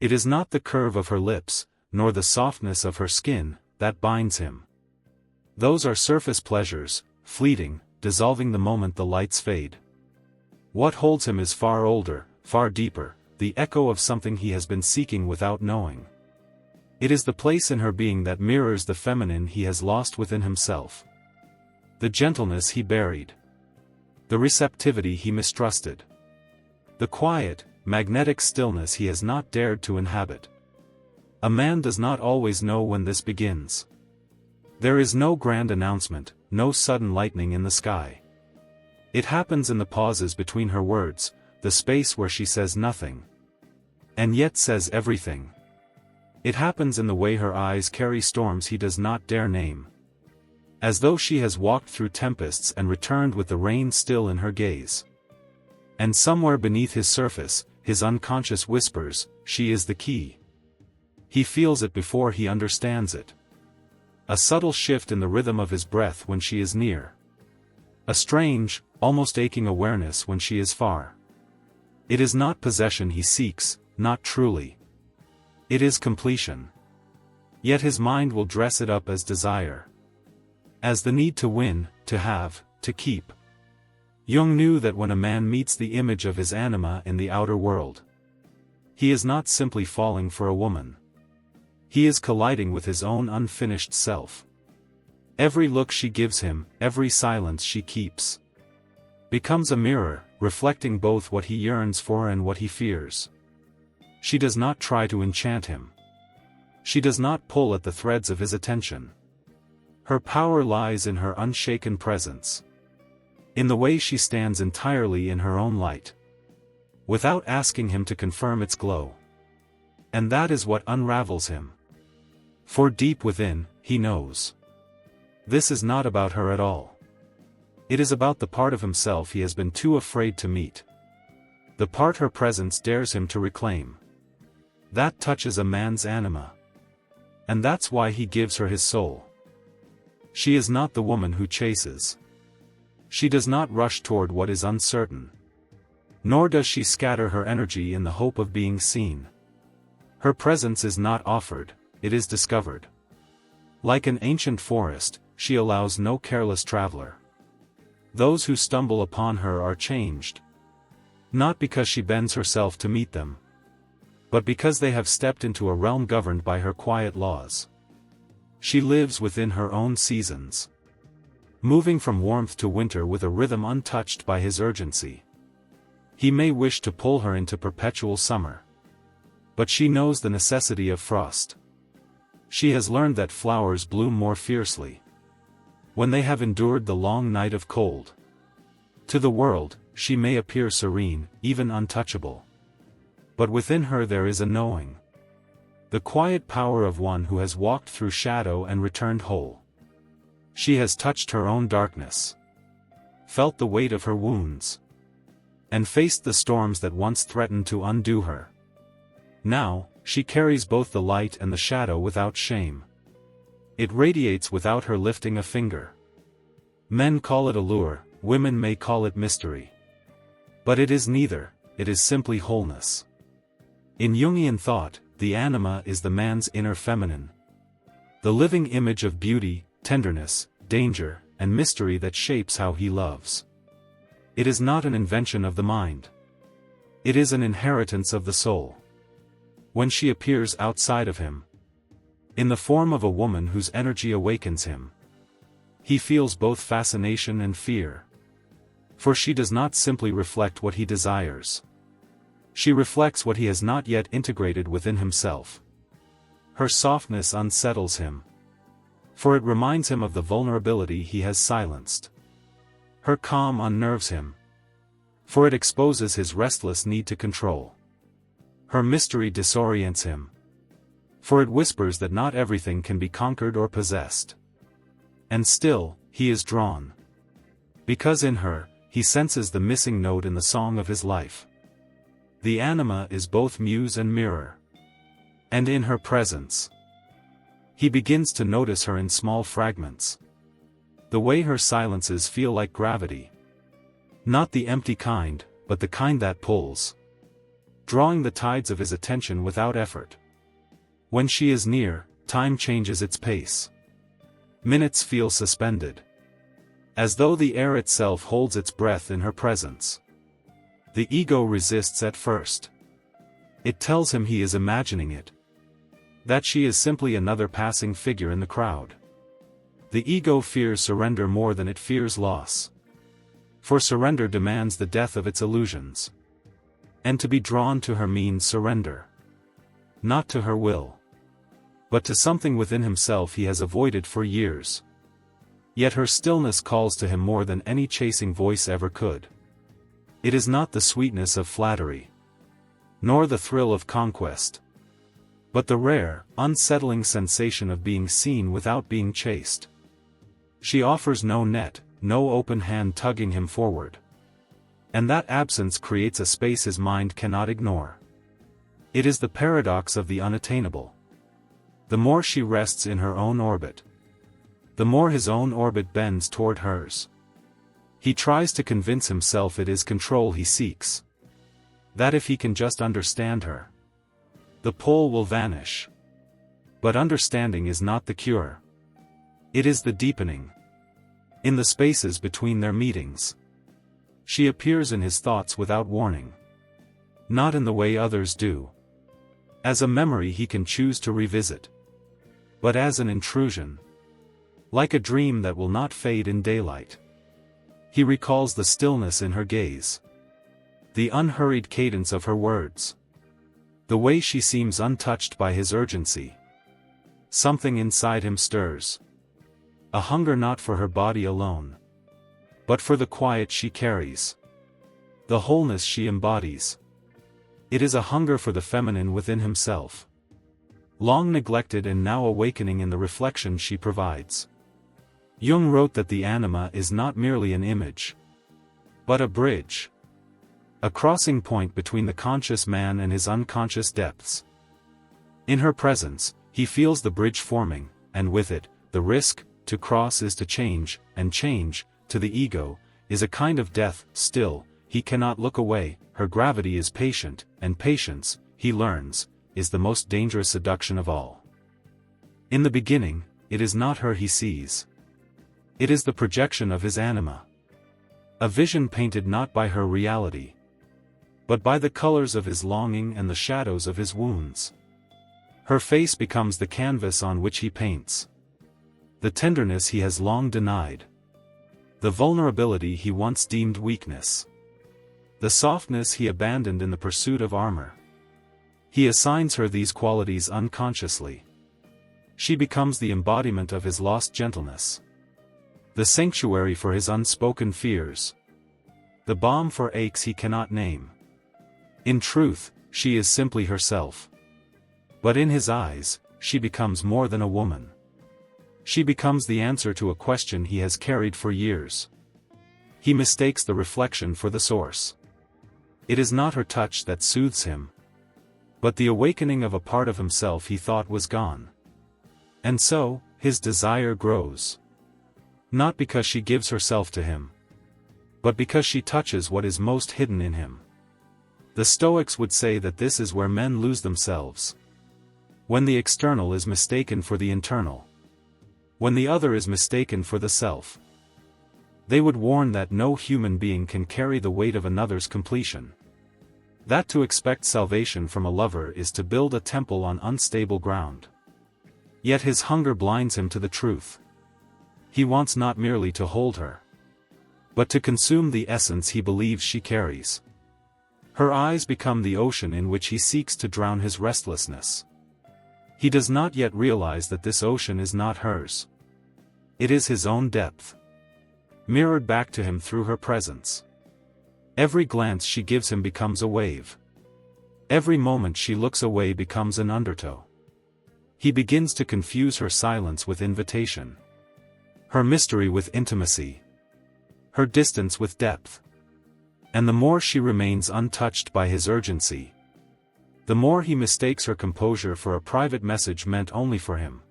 It is not the curve of her lips, nor the softness of her skin, that binds him. Those are surface pleasures, fleeting, dissolving the moment the lights fade. What holds him is far older, far deeper, the echo of something he has been seeking without knowing. It is the place in her being that mirrors the feminine he has lost within himself. The gentleness he buried. The receptivity he mistrusted. The quiet, magnetic stillness he has not dared to inhabit. A man does not always know when this begins. There is no grand announcement, no sudden lightning in the sky. It happens in the pauses between her words, the space where she says nothing, and yet says everything. It happens in the way her eyes carry storms he does not dare name. As though she has walked through tempests and returned with the rain still in her gaze. And somewhere beneath his surface, his unconscious whispers, she is the key. He feels it before he understands it. A subtle shift in the rhythm of his breath when she is near. A strange, almost aching awareness when she is far. It is not possession he seeks, not truly. It is completion. Yet his mind will dress it up as desire. As the need to win, to have, to keep. Jung knew that when a man meets the image of his anima in the outer world, he is not simply falling for a woman. He is colliding with his own unfinished self. Every look she gives him, every silence she keeps, becomes a mirror, reflecting both what he yearns for and what he fears. She does not try to enchant him. She does not pull at the threads of his attention. Her power lies in her unshaken presence. In the way she stands entirely in her own light, without asking him to confirm its glow. And that is what unravels him. For deep within, he knows. This is not about her at all. It is about the part of himself he has been too afraid to meet. The part her presence dares him to reclaim. That touches a man's anima. And that's why he gives her his soul. She is not the woman who chases. She does not rush toward what is uncertain. Nor does she scatter her energy in the hope of being seen. Her presence is not offered, it is discovered. Like an ancient forest, she allows no careless traveler. Those who stumble upon her are changed. Not because she bends herself to meet them, but because they have stepped into a realm governed by her quiet laws. She lives within her own seasons, moving from warmth to winter with a rhythm untouched by his urgency. He may wish to pull her into perpetual summer, but she knows the necessity of frost. She has learned that flowers bloom more fiercely when they have endured the long night of cold. To the world, she may appear serene, even untouchable. But within her there is a knowing. The quiet power of one who has walked through shadow and returned whole. She has touched her own darkness, felt the weight of her wounds, and faced the storms that once threatened to undo her. Now, she carries both the light and the shadow without shame. It radiates without her lifting a finger. Men call it allure, women may call it mystery. But it is neither, it is simply wholeness. In Jungian thought, the anima is the man's inner feminine. The living image of beauty, tenderness, danger, and mystery that shapes how he loves. It is not an invention of the mind. It is an inheritance of the soul. When she appears outside of him, in the form of a woman whose energy awakens him, he feels both fascination and fear. For she does not simply reflect what he desires. She reflects what he has not yet integrated within himself. Her softness unsettles him, for it reminds him of the vulnerability he has silenced. Her calm unnerves him, for it exposes his restless need to control. Her mystery disorients him, for it whispers that not everything can be conquered or possessed. And still, he is drawn. Because in her, he senses the missing note in the song of his life. The anima is both muse and mirror. And in her presence, he begins to notice her in small fragments. The way her silences feel like gravity. Not the empty kind, but the kind that pulls, drawing the tides of his attention without effort. When she is near, time changes its pace. Minutes feel suspended, as though the air itself holds its breath in her presence. The ego resists at first. It tells him he is imagining it, that she is simply another passing figure in the crowd. The ego fears surrender more than it fears loss. For surrender demands the death of its illusions. And to be drawn to her means surrender. Not to her will, but to something within himself he has avoided for years. Yet her stillness calls to him more than any chasing voice ever could. It is not the sweetness of flattery, nor the thrill of conquest, but the rare, unsettling sensation of being seen without being chased. She offers no net, no open hand tugging him forward. And that absence creates a space his mind cannot ignore. It is the paradox of the unattainable. The more she rests in her own orbit, the more his own orbit bends toward hers. He tries to convince himself it is control he seeks. That if he can just understand her, the pull will vanish. But understanding is not the cure. It is the deepening. In the spaces between their meetings, she appears in his thoughts without warning. Not in the way others do, as a memory he can choose to revisit, but as an intrusion, like a dream that will not fade in daylight. He recalls the stillness in her gaze, the unhurried cadence of her words, the way she seems untouched by his urgency. Something inside him stirs. A hunger not for her body alone, but for the quiet she carries, the wholeness she embodies. It is a hunger for the feminine within himself, long neglected and now awakening in the reflection she provides. Jung wrote that the anima is not merely an image, but a bridge, a crossing point between the conscious man and his unconscious depths. In her presence, he feels the bridge forming, and with it, the risk. To cross is to change, and change, to the ego, is a kind of death. Still, he cannot look away. Her gravity is patient, and patience, he learns, is the most dangerous seduction of all. In the beginning, it is not her he sees. It is the projection of his anima. A vision painted not by her reality, but by the colors of his longing and the shadows of his wounds. Her face becomes the canvas on which he paints. The tenderness he has long denied. The vulnerability he once deemed weakness. The softness he abandoned in the pursuit of armor. He assigns her these qualities unconsciously. She becomes the embodiment of his lost gentleness. The sanctuary for his unspoken fears. The balm for aches he cannot name. In truth, she is simply herself. But in his eyes, she becomes more than a woman. She becomes the answer to a question he has carried for years. He mistakes the reflection for the source. It is not her touch that soothes him, but the awakening of a part of himself he thought was gone. And so, his desire grows. Not because she gives herself to him, but because she touches what is most hidden in him. The Stoics would say that this is where men lose themselves. When the external is mistaken for the internal. When the other is mistaken for the self. They would warn that no human being can carry the weight of another's completion. That to expect salvation from a lover is to build a temple on unstable ground. Yet his hunger blinds him to the truth. He wants not merely to hold her, but to consume the essence he believes she carries. Her eyes become the ocean in which he seeks to drown his restlessness. He does not yet realize that this ocean is not hers. It is his own depth, mirrored back to him through her presence. Every glance she gives him becomes a wave. Every moment she looks away becomes an undertow. He begins to confuse her silence with invitation, her mystery with intimacy, her distance with depth. And the more she remains untouched by his urgency, the more he mistakes her composure for a private message meant only for him.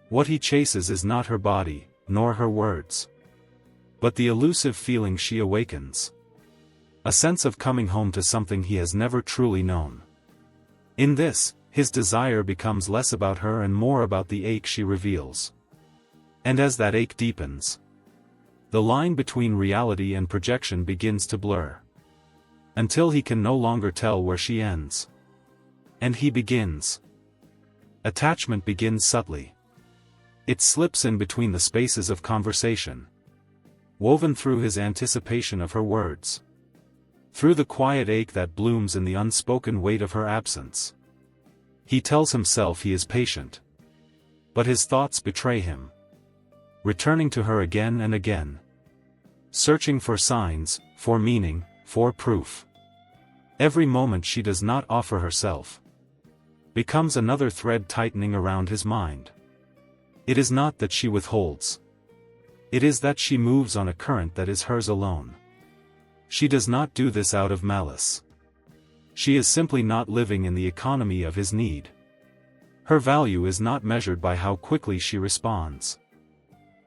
What he chases is not her body, nor her words, but the elusive feeling she awakens. a sense of coming home to something he has never truly known. In this, his desire becomes less about her and more about the ache she reveals. And as that ache deepens, the line between reality and projection begins to blur. Until he can no longer tell where she ends. And he begins. Attachment begins subtly. It slips in between the spaces of conversation, woven through his anticipation of her words, through the quiet ache that blooms in the unspoken weight of her absence. He tells himself he is patient. But his thoughts betray him. Returning to her again and again. Searching for signs, for meaning, for proof. Every moment she does not offer herself becomes another thread tightening around his mind. It is not that she withholds. It is that she moves on a current that is hers alone. She does not do this out of malice. She is simply not living in the economy of his need. Her value is not measured by how quickly she responds,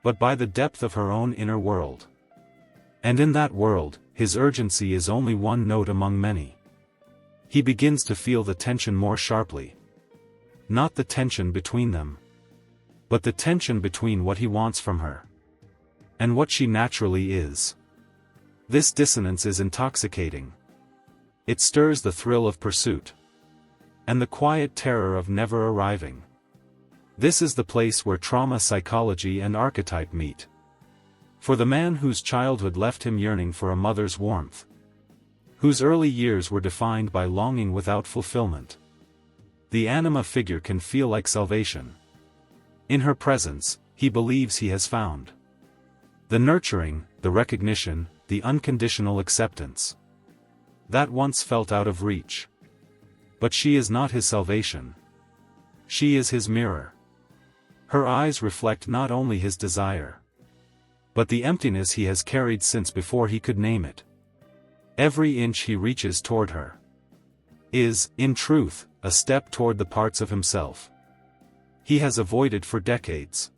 but by the depth of her own inner world. And in that world, his urgency is only one note among many. He begins to feel the tension more sharply. Not the tension between them, but the tension between what he wants from her and what she naturally is. This dissonance is intoxicating. It stirs the thrill of pursuit and the quiet terror of never arriving. This is the place where trauma psychology and archetype meet. For the man whose childhood left him yearning for a mother's warmth, whose early years were defined by longing without fulfillment, the Anima figure can feel like salvation. In her presence, he believes he has found the nurturing, the recognition, the unconditional acceptance that once felt out of reach. But she is not his salvation. She is his mirror. Her eyes reflect not only his desire, but the emptiness he has carried since before he could name it. Every inch he reaches toward her is, in truth, a step toward the parts of himself he has avoided for decades.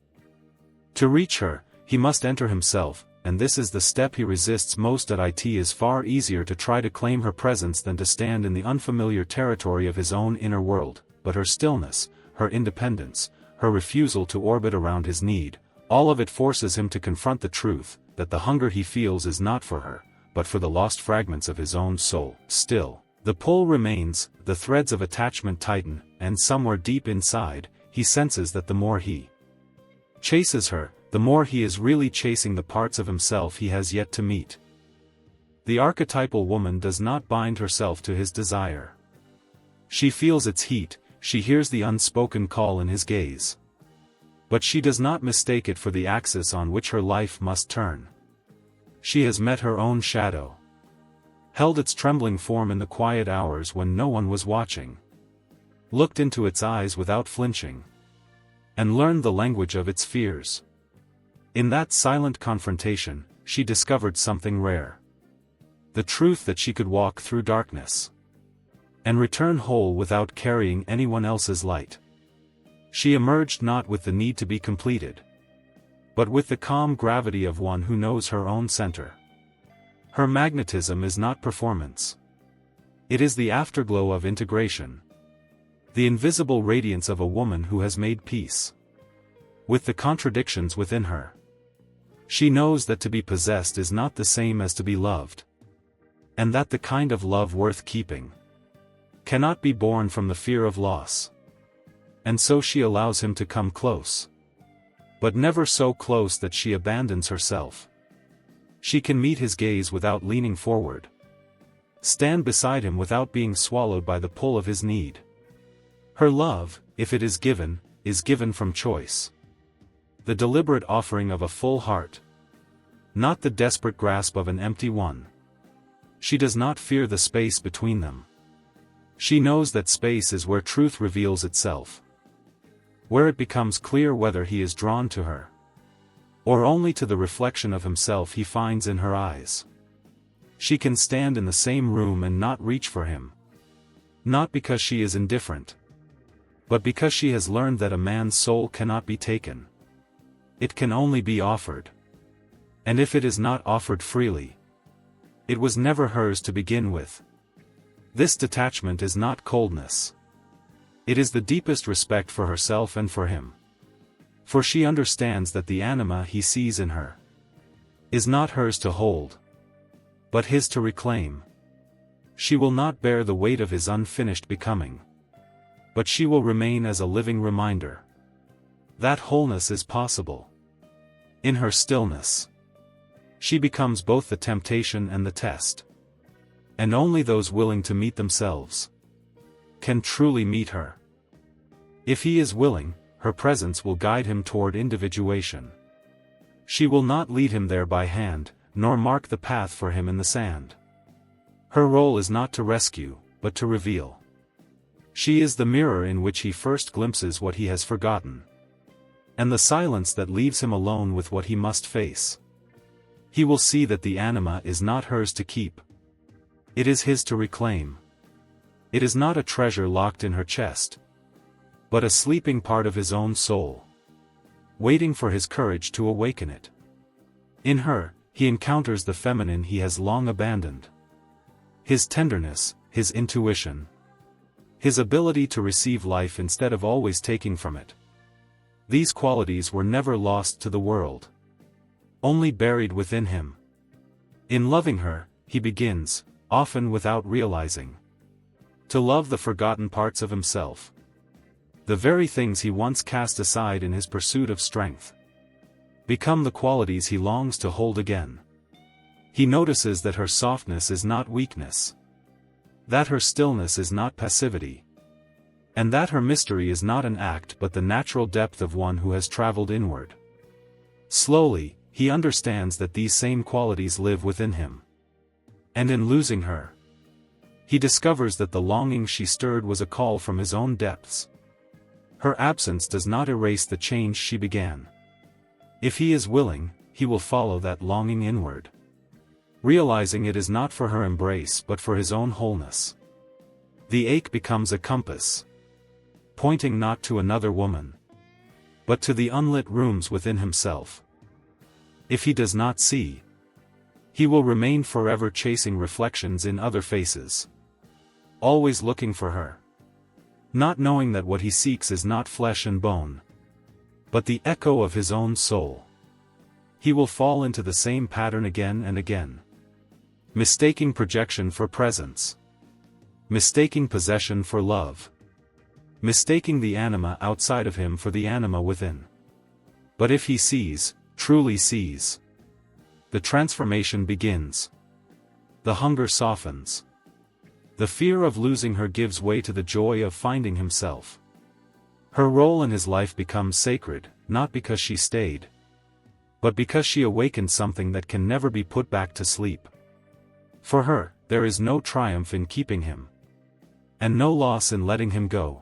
To reach her, he must enter himself, and this is the step he resists most. It is far easier to try to claim her presence than to stand in the unfamiliar territory of his own inner world, but her stillness, her independence, her refusal to orbit around his need, all of it forces him to confront the truth, that the hunger he feels is not for her, but for the lost fragments of his own soul. Still, the pull remains, the threads of attachment tighten, and somewhere deep inside, he senses that the more he chases her, the more he is really chasing the parts of himself he has yet to meet. The archetypal woman does not bind herself to his desire. She feels its heat, she hears the unspoken call in his gaze. But she does not mistake it for the axis on which her life must turn. She has met her own shadow, held its trembling form in the quiet hours when no one was watching, looked into its eyes without flinching, and learned the language of its fears. In that silent confrontation, she discovered something rare. The truth that she could walk through darkness and return whole without carrying anyone else's light. She emerged not with the need to be completed, but with the calm gravity of one who knows her own center. Her magnetism is not performance. It is the afterglow of integration. The invisible radiance of a woman who has made peace with the contradictions within her. She knows that to be possessed is not the same as to be loved, and that the kind of love worth keeping cannot be born from the fear of loss. And so she allows him to come close, but never so close that she abandons herself. She can meet his gaze without leaning forward, stand beside him without being swallowed by the pull of his need. Her love, if it is given from choice. The deliberate offering of a full heart, not the desperate grasp of an empty one. She does not fear the space between them. She knows that space is where truth reveals itself, where it becomes clear whether he is drawn to her, or only to the reflection of himself he finds in her eyes. She can stand in the same room and not reach for him. Not because she is indifferent, but because she has learned that a man's soul cannot be taken. It can only be offered. And if it is not offered freely, It was never hers to begin with. This detachment is not coldness. It is the deepest respect for herself and for him. For she understands that the anima he sees in her is not hers to hold, but his to reclaim. She will not bear the weight of his unfinished becoming, but she will remain as a living reminder that wholeness is possible. In her stillness, she becomes both the temptation and the test. And only those willing to meet themselves can truly meet her. If he is willing, her presence will guide him toward individuation. She will not lead him there by hand, nor mark the path for him in the sand. Her role is not to rescue, but to reveal. She is the mirror in which he first glimpses what he has forgotten, and the silence that leaves him alone with what he must face. He will see that the anima is not hers to keep. It is his to reclaim. It is not a treasure locked in her chest, but a sleeping part of his own soul, waiting for his courage to awaken it. In her, he encounters the feminine he has long abandoned. His tenderness, his intuition, his ability to receive life instead of always taking from it. These qualities were never lost to the world, only buried within him. In loving her, he begins, often without realizing, to love the forgotten parts of himself. The very things he once cast aside in his pursuit of strength become the qualities he longs to hold again. He notices that her softness is not weakness, that her stillness is not passivity, and that her mystery is not an act but the natural depth of one who has traveled inward. Slowly, he understands that these same qualities live within him. And in losing her, he discovers that the longing she stirred was a call from his own depths. Her absence does not erase the change she began. If he is willing, he will follow that longing inward, realizing it is not for her embrace but for his own wholeness. The ache becomes a compass, pointing not to another woman, but to the unlit rooms within himself. If he does not see, he will remain forever chasing reflections in other faces, always looking for her, not knowing that what he seeks is not flesh and bone, but the echo of his own soul. He will fall into the same pattern again and again, mistaking projection for presence, mistaking possession for love, mistaking the anima outside of him for the anima within. But if he sees, truly sees, the transformation begins. The hunger softens. The fear of losing her gives way to the joy of finding himself. Her role in his life becomes sacred, not because she stayed, but because she awakened something that can never be put back to sleep. For her, there is no triumph in keeping him, and no loss in letting him go.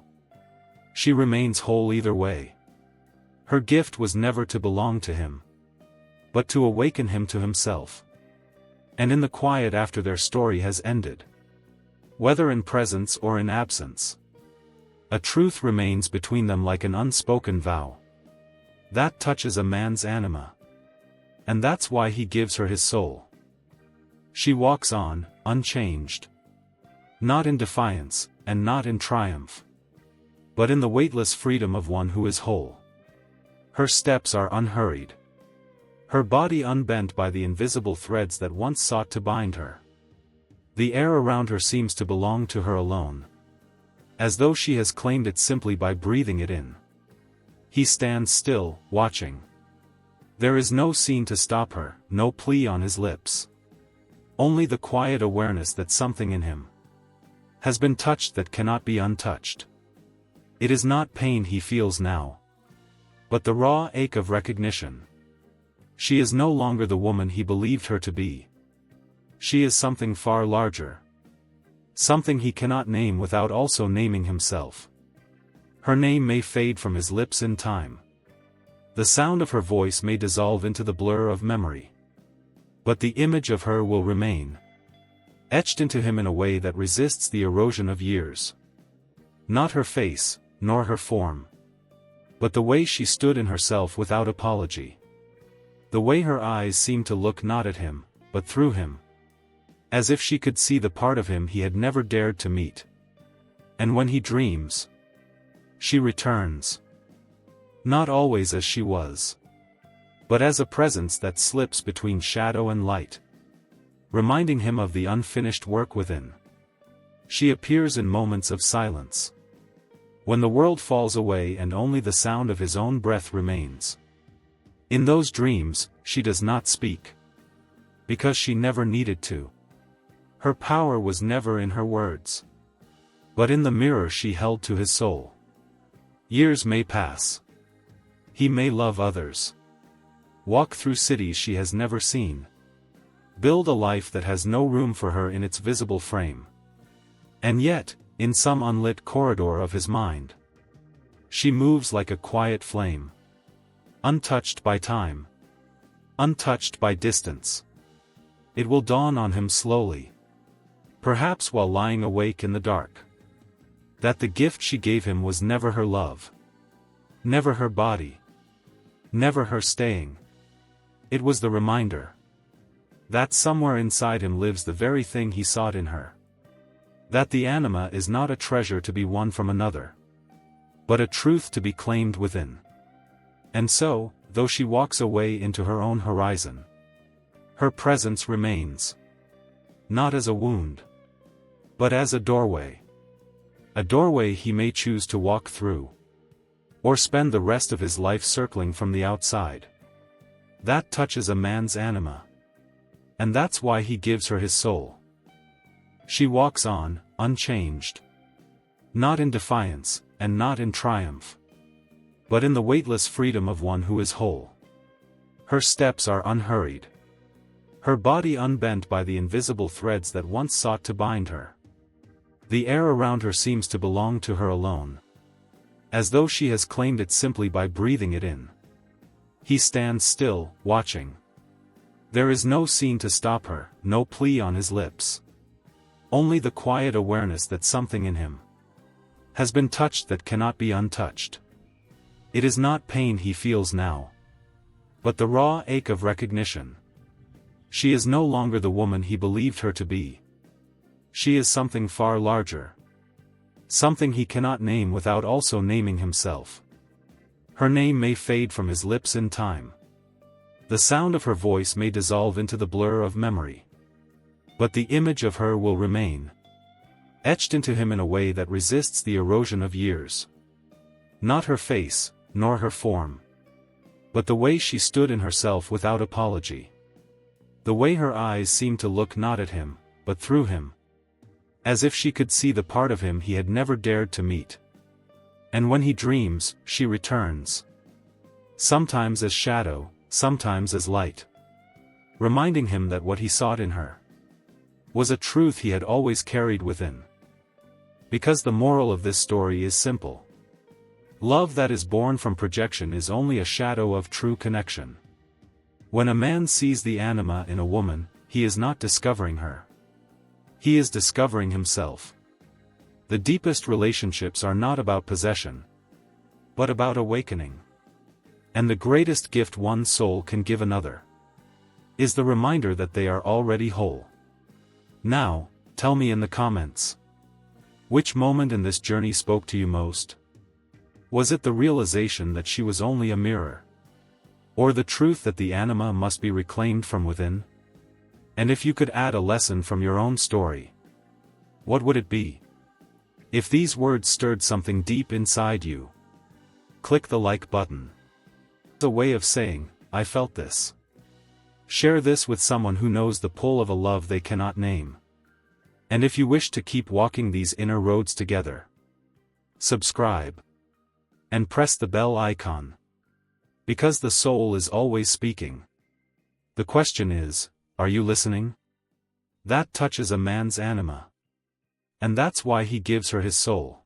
She remains whole either way. Her gift was never to belong to him, but to awaken him to himself. And in the quiet after their story has ended, whether in presence or in absence, a truth remains between them like an unspoken vow. That touches a man's anima. And that's why he gives her his soul. She walks on, unchanged. Not in defiance, and not in triumph, but in the weightless freedom of one who is whole. Her steps are unhurried, her body unbent by the invisible threads that once sought to bind her. The air around her seems to belong to her alone, as though she has claimed it simply by breathing it in. He stands still, watching. There is no scene to stop her, no plea on his lips. Only the quiet awareness that something in him has been touched that cannot be untouched. It is not pain he feels now, but the raw ache of recognition. She is no longer the woman he believed her to be. She is something far larger. Something he cannot name without also naming himself. Her name may fade from his lips in time. The sound of her voice may dissolve into the blur of memory. But the image of her will remain, etched into him in a way that resists the erosion of years. Not her face, nor her form, but the way she stood in herself without apology. The way her eyes seemed to look not at him, but through him. as if she could see the part of him he had never dared to meet. And when he dreams, she returns. Not always as she was, but as a presence that slips between shadow and light, reminding him of the unfinished work within. She appears in moments of silence, when the world falls away and only the sound of his own breath remains. In those dreams, she does not speak, because she never needed to. Her power was never in her words, but in the mirror she held to his soul. Years may pass. He may love others, walk through cities she has never seen, build a life that has no room for her in its visible frame. And yet, in some unlit corridor of his mind, she moves like a quiet flame, untouched by time, untouched by distance. It will dawn on him slowly, perhaps while lying awake in the dark, that the gift she gave him was never her love, never her body, never her staying. It was the reminder that somewhere inside him lives the very thing he sought in her. That the anima is not a treasure to be won from another, but a truth to be claimed within. And so, though she walks away into her own horizon, her presence remains, not as a wound, but as a doorway. A doorway he may choose to walk through, or spend the rest of his life circling from the outside. That touches a man's anima, and that's why he gives her his soul. She walks on, unchanged. Not in defiance, and not in triumph, but in the weightless freedom of one who is whole. Her steps are unhurried, her body unbent by the invisible threads that once sought to bind her. The air around her seems to belong to her alone, as though she has claimed it simply by breathing it in. He stands still, watching. There is no scene to stop her, no plea on his lips. Only the quiet awareness that something in him has been touched that cannot be untouched. It is not pain he feels now, but the raw ache of recognition. She is no longer the woman he believed her to be. She is something far larger. Something he cannot name without also naming himself. Her name may fade from his lips in time. The sound of her voice may dissolve into the blur of memory. But the image of her will remain, etched into him in a way that resists the erosion of years. Not her face, nor her form, but the way she stood in herself without apology. The way her eyes seemed to look not at him, but through him, as if she could see the part of him he had never dared to meet. And when he dreams, she returns. Sometimes as shadow, sometimes as light, reminding him that what he sought in her was a truth he had always carried within. Because the moral of this story is simple. Love that is born from projection is only a shadow of true connection. When a man sees the anima in a woman, he is not discovering her. He is discovering himself. The deepest relationships are not about possession, but about awakening. And the greatest gift one soul can give another is the reminder that they are already whole. Now, tell me in the comments, which moment in this journey spoke to you most? Was it the realization that she was only a mirror, or the truth that the anima must be reclaimed from within? And if you could add a lesson from your own story, what would it be? If these words stirred something deep inside you, click the like button. It's a way of saying, I felt this. Share this with someone who knows the pull of a love they cannot name. And if you wish to keep walking these inner roads together, subscribe and press the bell icon. Because the soul is always speaking. The question is, are you listening? That touches a man's anima. And that's why he gives her his soul.